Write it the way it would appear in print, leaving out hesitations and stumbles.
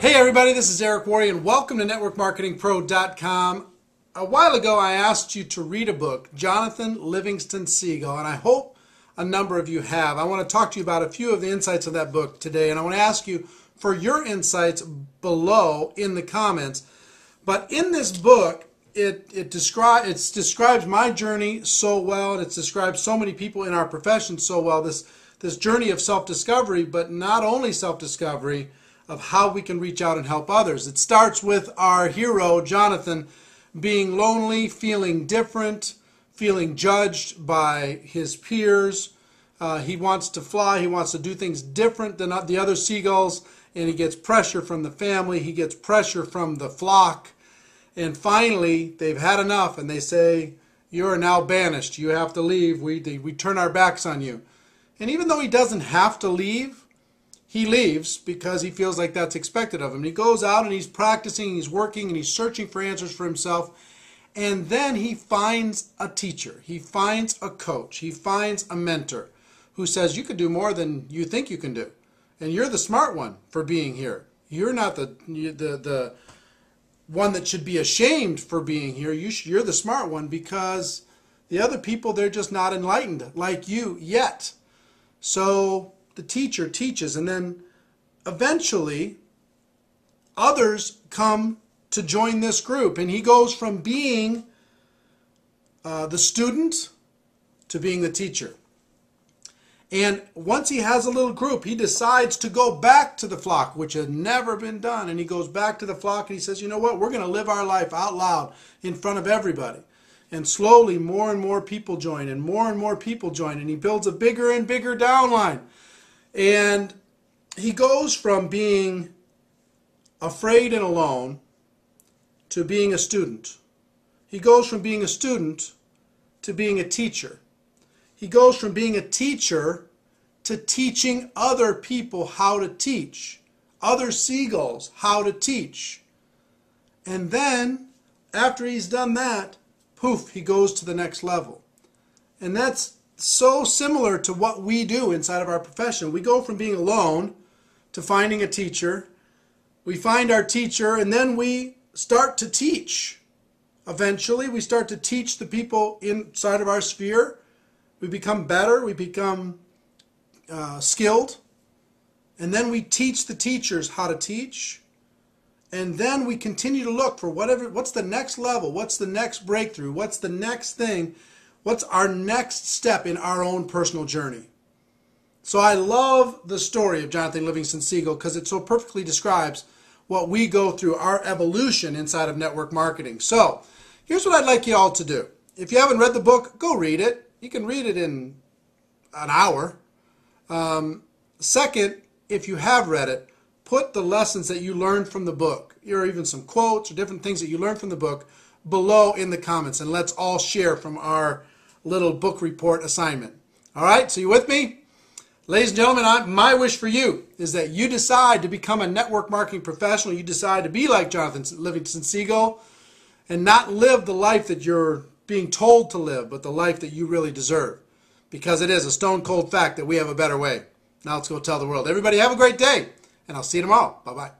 Hey everybody, this is Eric Worre and welcome to networkmarketingpro.com. A while ago I asked you to read a book, Jonathan Livingston Seagull, and I hope a number of you have. I want to talk to you about a few of the insights of that book today, and I want to ask you for your insights below in the comments. But in this book, it describes my journey so well, and it describes so many people in our profession so well, this journey of self-discovery, but not only self-discovery, of how we can reach out and help others. It starts with our hero, Jonathan, being lonely, feeling different, feeling judged by his peers. He wants to fly, he wants to do things different than the other seagulls, and he gets pressure from the family, he gets pressure from the flock, and finally they've had enough and they say, "You are now banished, you have to leave, we turn our backs on you." And even though he doesn't have to leave, he leaves because he feels like that's expected of him. He goes out and he's practicing, he's working, and he's searching for answers for himself. And then he finds a teacher. He finds a coach. He finds a mentor who says, "You can do more than you think you can do. And you're the smart one for being here. You're not the one that should be ashamed for being here. You're the smart one because the other people, they're just not enlightened like you yet." So the teacher teaches, and then eventually others come to join this group, and he goes from being the student to being the teacher. And once he has a little group, he decides to go back to the flock, which had never been done. And he goes back to the flock and he says, "You know what, we're going to live our life out loud in front of everybody." And slowly more and more people join, and more people join, and he builds a bigger and bigger downline. And he goes from being afraid and alone to being a student. He goes from being a student to being a teacher. He goes from being a teacher to teaching other people how to teach, other seagulls how to teach. And then, after he's done that, poof, he goes to the next level. And that's so similar to what we do inside of our profession. We go from being alone to finding a teacher. We find our teacher, and then we start to teach. Eventually, we start to teach the people inside of our sphere. We become better. We become skilled. And then we teach the teachers how to teach. And then we continue to look for what's the next level? What's the next breakthrough? What's the next thing? What's our next step in our own personal journey? So I love the story of Jonathan Livingston Seagull because it so perfectly describes what we go through, our evolution inside of network marketing. So here's what I'd like you all to do. If you haven't read the book, go read it. You can read it in an hour. Second, if you have read it, put the lessons that you learned from the book, or even some quotes or different things that you learned from the book, below in the comments, and let's all share from our little book report assignment. All right, so you with me? Ladies and gentlemen, my wish for you is that you decide to become a network marketing professional. You decide to be like Jonathan Livingston Seagull and not live the life that you're being told to live, but the life that you really deserve. Because it is a stone cold fact that we have a better way. Now let's go tell the world. Everybody have a great day, and I'll see you tomorrow. Bye-bye.